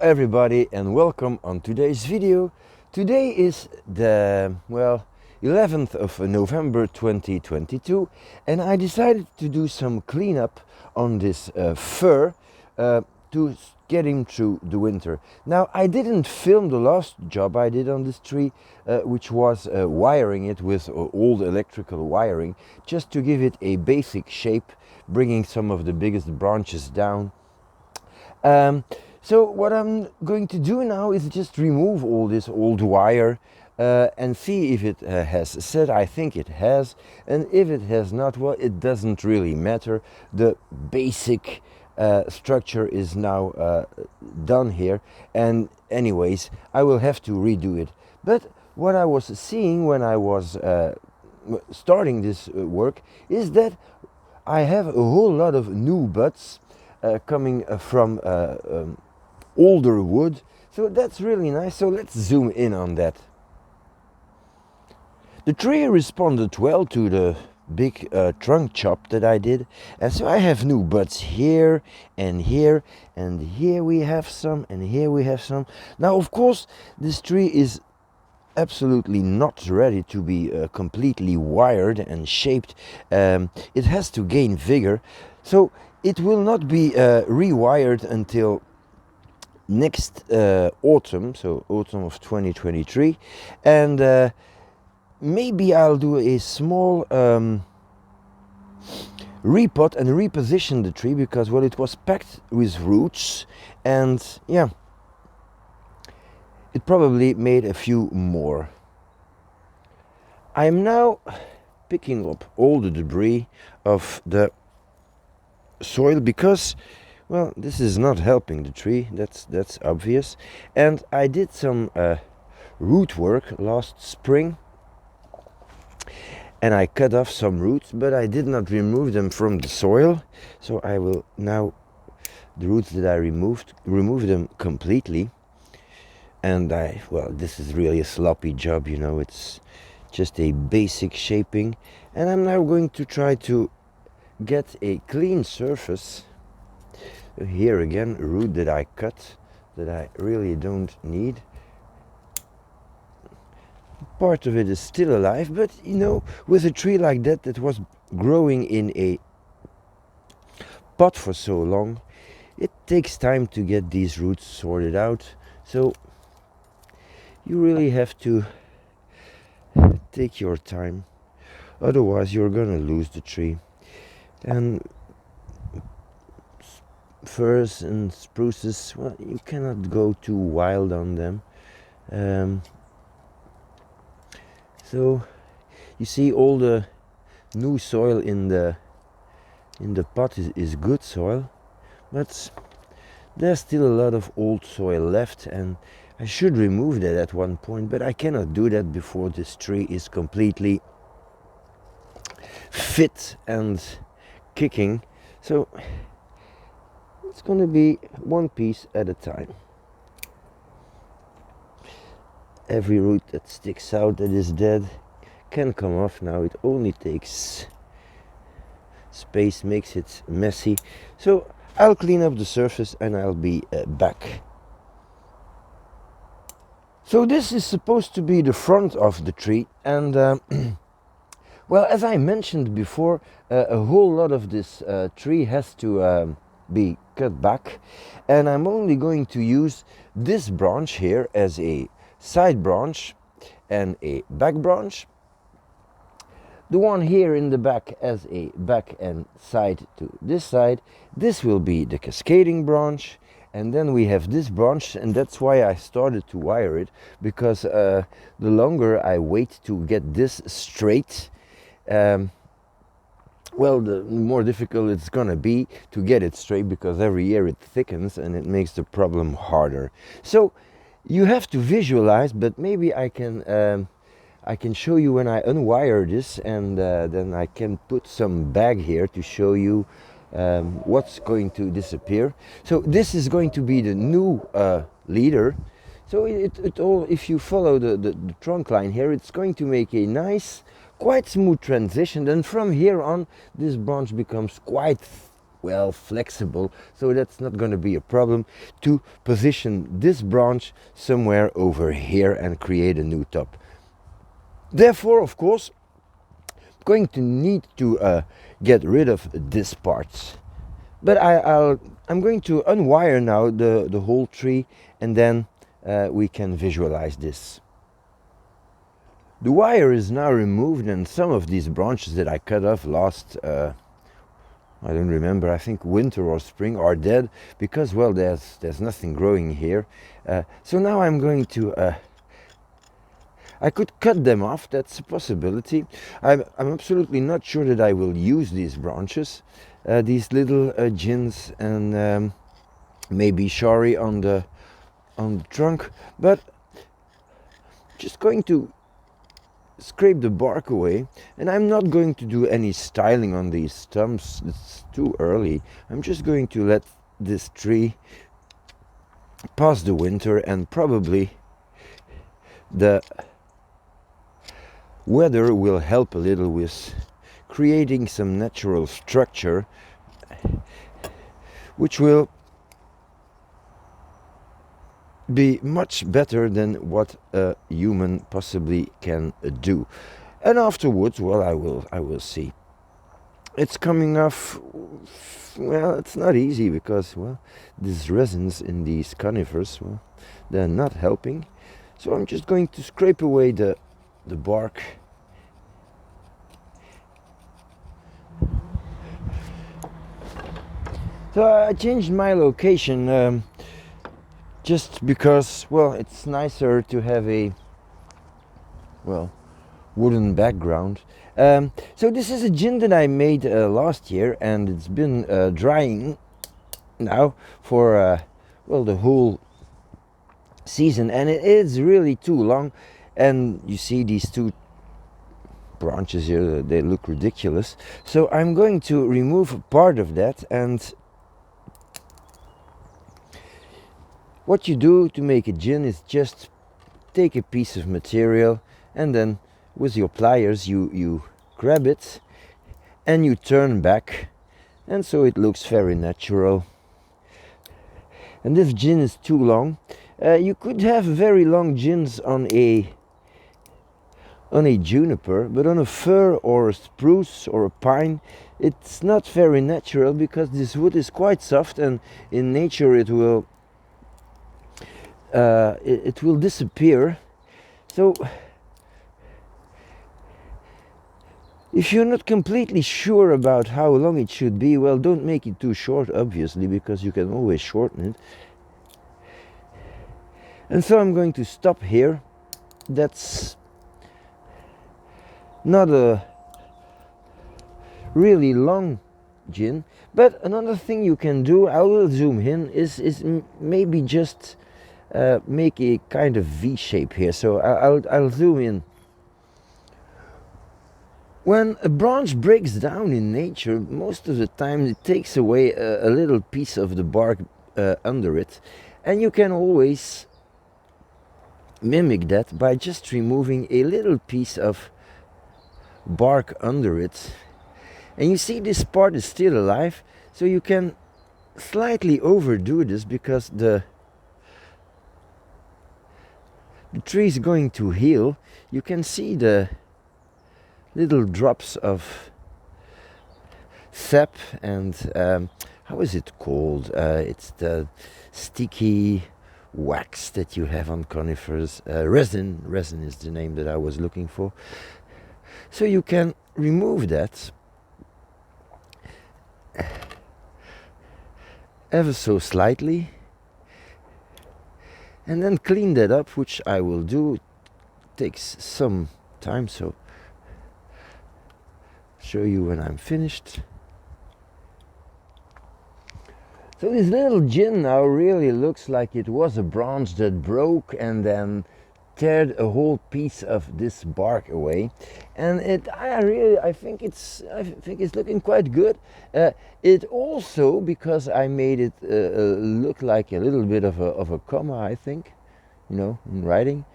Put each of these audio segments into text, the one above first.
everybody and welcome on today's video. Today is the 11th of November 2022 and I decided to do some cleanup on this fir to get him through the winter. Now I didn't film the last job I did on this tree, which was wiring it with old electrical wiring, just to give it a basic shape, bringing some of the biggest branches down. So what I'm going to do now is just remove all this old wire and see if it has set. I think it has, and if it has not, well, it doesn't really matter. The basic structure is now done here, and anyways I will have to redo it. But what I was seeing when I was starting this work is that I have a whole lot of new buds coming from older wood, so that's really nice. So let's zoom in on that. The tree responded well to the big trunk chop that I did, and so I have new buds here and here, and here we have some, and here we have some. Now of course this tree is absolutely not ready to be completely wired and shaped. It has to gain vigor, so it will not be rewired until next autumn, so autumn of 2023, and maybe I'll do a small repot and reposition the tree, because well, it was packed with roots, and yeah, it probably made a few more. I'm now picking up all the debris of the soil, because well, this is not helping the tree, that's obvious. And I did some root work last spring, and I cut off some roots, but I did not remove them from the soil. So I will now, the roots that I remove them completely. And this is really a sloppy job, you know, it's just a basic shaping. And I'm now going to try to get a clean surface. Here again, a root that I cut that I really don't need. Part of it is still alive, but you know, with a tree like that that was growing in a pot for so long, it takes time to get these roots sorted out. So you really have to take your time, otherwise you're gonna lose the tree. And firs and spruces, well, you cannot go too wild on them. So you see, all the new soil in the pot is good soil, but there's still a lot of old soil left, and I should remove that at one point, but I cannot do that before this tree is completely fit and kicking. So it's going to be one piece at a time. Every root that sticks out that is dead can come off now. It only takes space, makes it messy. So I'll clean up the surface and I'll be back. So this is supposed to be the front of the tree, and well, as I mentioned before, a whole lot of this tree has to be cut back, and I'm only going to use this branch here as a side branch and a back branch. The one here in the back as a back and side to this side. This will be the cascading branch, and then we have this branch, and that's why I started to wire it, because the longer I wait to get this straight, well, the more difficult it's gonna be to get it straight, because every year it thickens and it makes the problem harder. So you have to visualize, but maybe I can show you when I unwire this, and then I can put some bag here to show you what's going to disappear. So this is going to be the new leader. So it all, if you follow the trunk line here, it's going to make a nice, quite smooth transition. Then from here on, this branch becomes quite well flexible, so that's not going to be a problem to position this branch somewhere over here and create a new top. Therefore, of course, I'm going to need to get rid of this part. But I'm going to unwire now the whole tree, and then we can visualize this. The wire is now removed, and some of these branches that I cut off last, I don't remember, I think winter or spring, are dead because, well, there's nothing growing here. So now I'm going to, I could cut them off, that's a possibility. I'm absolutely not sure that I will use these branches, these little gins and maybe shari on the trunk, but just going to scrape the bark away, and I'm not going to do any styling on these stumps, it's too early. I'm just going to let this tree pass the winter, and probably the weather will help a little with creating some natural structure, which will be much better than what a human possibly can do. And afterwards, well, I will see. It's coming off, well, it's not easy because, well, these resins in these conifers, well, they're not helping. So I'm just going to scrape away the bark. So I changed my location just because, well, it's nicer to have a, well, wooden background. So this is a gin that I made last year, and it's been drying now for, well, the whole season, and it is really too long. And you see these two branches here, they look ridiculous. So I'm going to remove part of that, and what you do to make a gin is just take a piece of material, and then with your pliers you grab it and you turn back, and so it looks very natural. And this gin is too long. You could have very long gins on a juniper, but on a fir or a spruce or a pine, it's not very natural because this wood is quite soft, and in nature it will disappear. So if you're not completely sure about how long it should be, well, don't make it too short, obviously, because you can always shorten it. And so I'm going to stop here. That's not a really long gin, but another thing you can do, I will zoom in, is maybe just make a kind of V shape here. So I'll zoom in. When a branch breaks down in nature, most of the time it takes away a little piece of the bark under it, and you can always mimic that by just removing a little piece of bark under it. And you see this part is still alive, so you can slightly overdo this because the tree is going to heal. You can see the little drops of sap and how is it called? It's the sticky wax that you have on conifers. Resin is the name that I was looking for. So you can remove that ever so slightly, and then clean that up, which I will do. It takes some time, so show you when I'm finished. So this little gin now really looks like it was a branch that broke and then teared a whole piece of this bark away, and I think it's looking quite good. It also, because I made it look like a little bit of a comma, I think, in writing,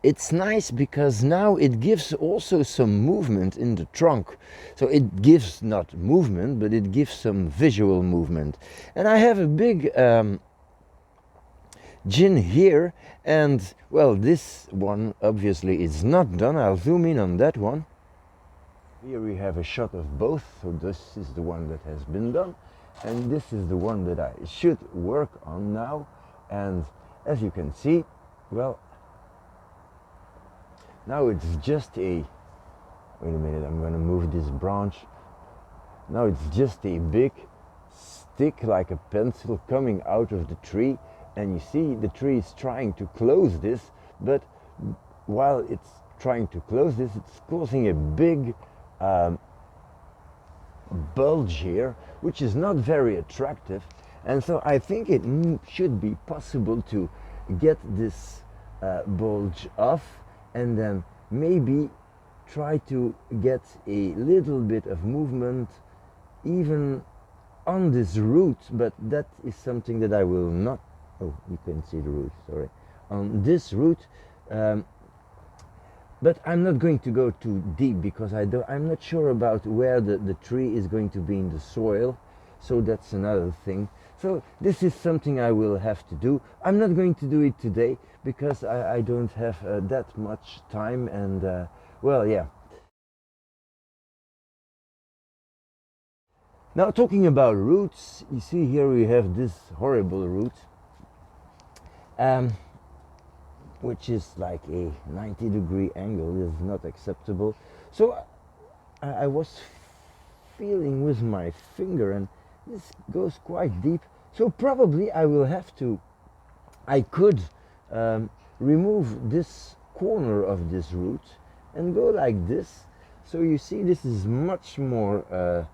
it's nice because now it gives also some movement in the trunk. So it gives not movement, but it gives some visual movement. And I have a big gin here, and well, this one obviously is not done. I'll zoom in on that one. Here we have a shot of both. So this is the one that has been done, and this is the one that I should work on now. And as you can see, well, now it's just a, wait a minute, I'm going to move this branch. Now it's just a big stick like a pencil coming out of the tree, and you see the tree is trying to close this, but while it's trying to close this, it's causing a big bulge here, which is not very attractive. And so I think it should be possible to get this bulge off, and then maybe try to get a little bit of movement even on this root, but that is something that I will not, oh, you can see the root, sorry, on this root, but I'm not going to go too deep because I'm not sure about where the tree is going to be in the soil, so that's another thing. So this is something I will have to do. I'm not going to do it today because I don't have that much time, and well, yeah. Now, talking about roots, you see here we have this horrible root, which is like a 90-degree angle. Is not acceptable. So I was feeling with my finger, and this goes quite deep. So probably I will have to, I could remove this corner of this root and go like this. So you see, this is much more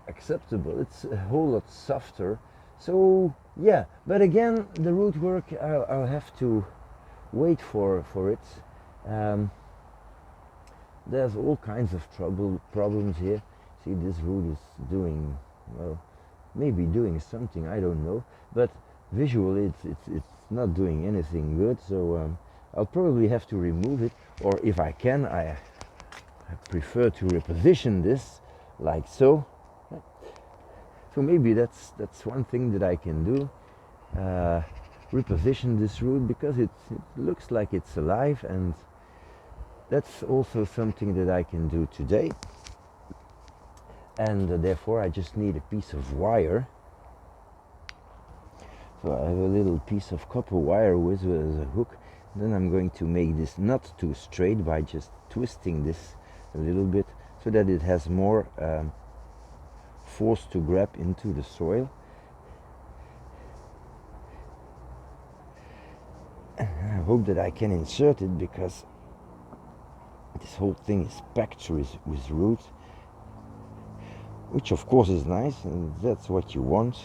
acceptable. It's a whole lot softer. So yeah, but again, the root work, I'll have to wait for it. There's all kinds of problems here. See, this root is doing, well, maybe doing something, I don't know, but visually it's not doing anything good. So I'll probably have to remove it, or if I can, I prefer to reposition this like so. So maybe that's one thing that I can do, reposition this root, because it looks like it's alive, and that's also something that I can do today. And therefore I just need a piece of wire. So I have a little piece of copper wire with a hook. Then I'm going to make this not too straight by just twisting this a little bit so that it has more force to grab into the soil. I hope that I can insert it, because this whole thing is packed with roots, which of course is nice, and that's what you want.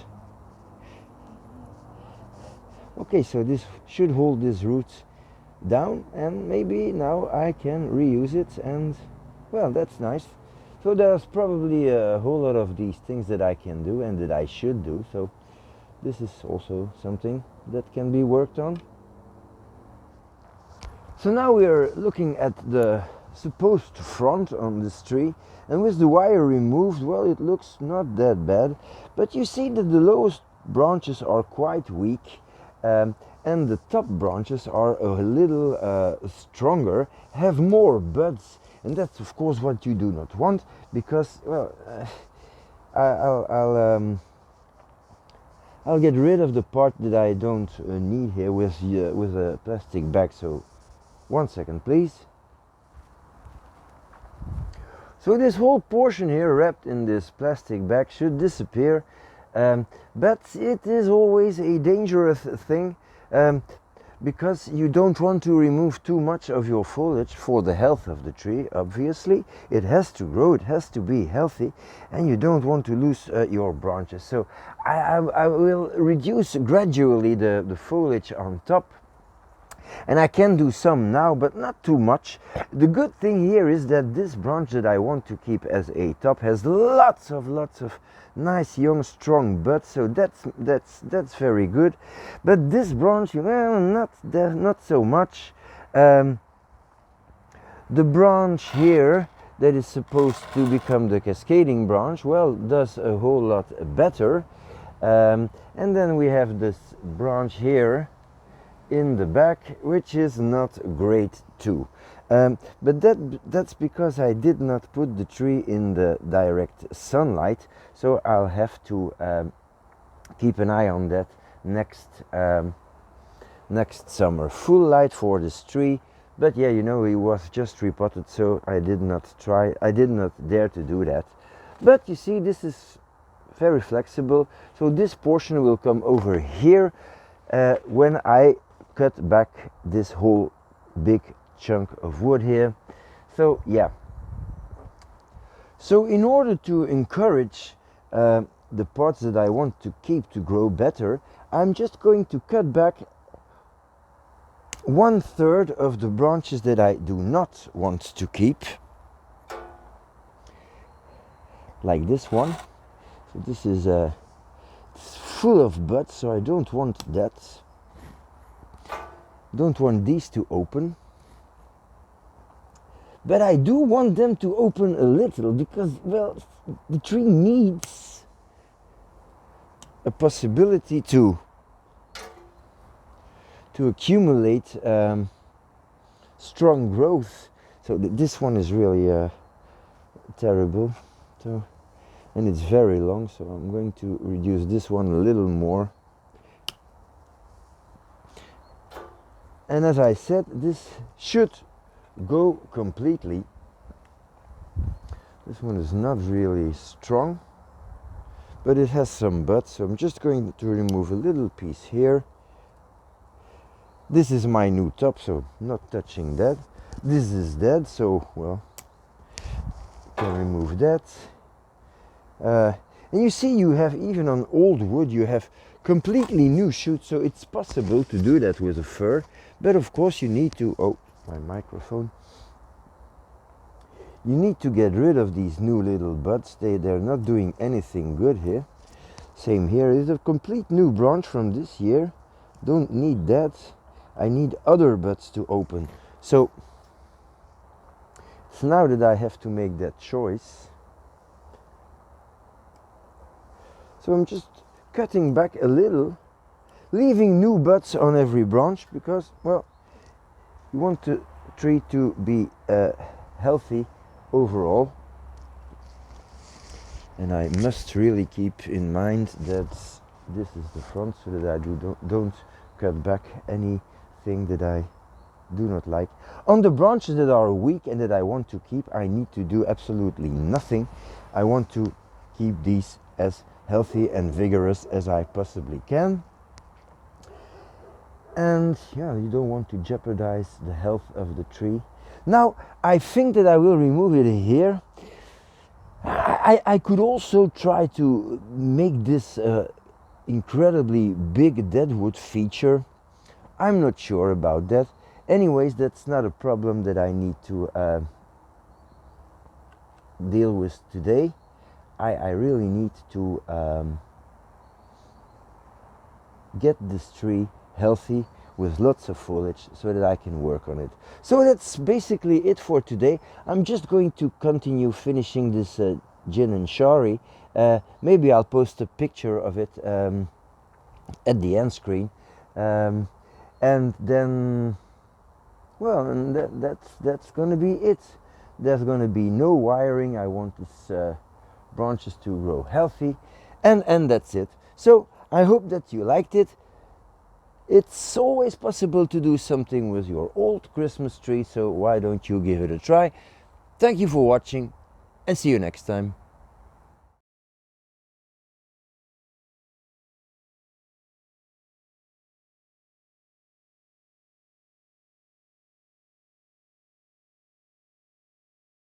Okay, so this should hold these roots down, and maybe now I can reuse it, and well, that's nice. So there's probably a whole lot of these things that I can do and that I should do. So this is also something that can be worked on. So now we are looking at the supposed front on this tree, and with the wire removed, well, it looks not that bad, but you see that the lowest branches are quite weak, and the top branches are a little stronger, have more buds, and that's of course what you do not want, because, well, I'll get rid of the part that I don't need here with a plastic bag. So 1 second, please. So this whole portion here wrapped in this plastic bag should disappear, but it is always a dangerous thing, because you don't want to remove too much of your foliage for the health of the tree. Obviously, it has to grow, it has to be healthy, and you don't want to lose your branches. So I will reduce gradually the foliage on top, And I can do some now, but not too much. The good thing here is that this branch that I want to keep as a top has lots of nice young strong buds, so that's very good. But this branch, well, not so much. The branch here that is supposed to become the cascading branch, well, does a whole lot better. And then we have this branch here in the back, which is not great too. But that's because I did not put the tree in the direct sunlight, so I'll have to keep an eye on that next summer. Full light for this tree, but yeah, you know, he was just repotted, so I did not dare to do that. But you see, this is very flexible, so this portion will come over here when I cut back this whole big chunk of wood here. So yeah, so in order to encourage the parts that I want to keep to grow better, I'm just going to cut back 1/3 of the branches that I do not want to keep, like this one. So this is it's full of buds, so I don't want that. Don't want these to open, but I do want them to open a little, because, well, the tree needs a possibility to accumulate strong growth. So this one is really terrible, so, and it's very long, so I'm going to reduce this one a little more. And as I said, this should go completely. This one is not really strong, but it has some buds, so I'm just going to remove a little piece here. This is my new top, so not touching that. This is dead, so, well, can remove that. And you see, you have, even on old wood, you have completely new shoots, so it's possible to do that with a fir. But of course you need to, oh, my microphone. You need to get rid of these new little buds. They're not doing anything good here. Same here, is a complete new branch from this year. Don't need that. I need other buds to open. So it's now that I have to make that choice. So I'm just cutting back a little, leaving new buds on every branch, because, well, you want the tree to be healthy overall. And I must really keep in mind that this is the front, so that I don't cut back anything that I do not like. On the branches that are weak and that I want to keep, I need to do absolutely nothing. I want to keep these as healthy and vigorous as I possibly can. And yeah, you don't want to jeopardize the health of the tree. Now, I think that I will remove it here. I could also try to make this incredibly big deadwood feature. I'm not sure about that. Anyways, that's not a problem that I need to deal with today. I really need to get this tree healthy with lots of foliage so that I can work on it. So that's basically it for today. I'm just going to continue finishing this gin and shari. Maybe I'll post a picture of it at the end screen. And then, well, and that's going to be it. There's going to be no wiring. I want this branches to grow healthy, and that's it. So I hope that you liked it. It's always possible to do something with your old Christmas tree, so why don't you give it a try? Thank you for watching, and see you next time.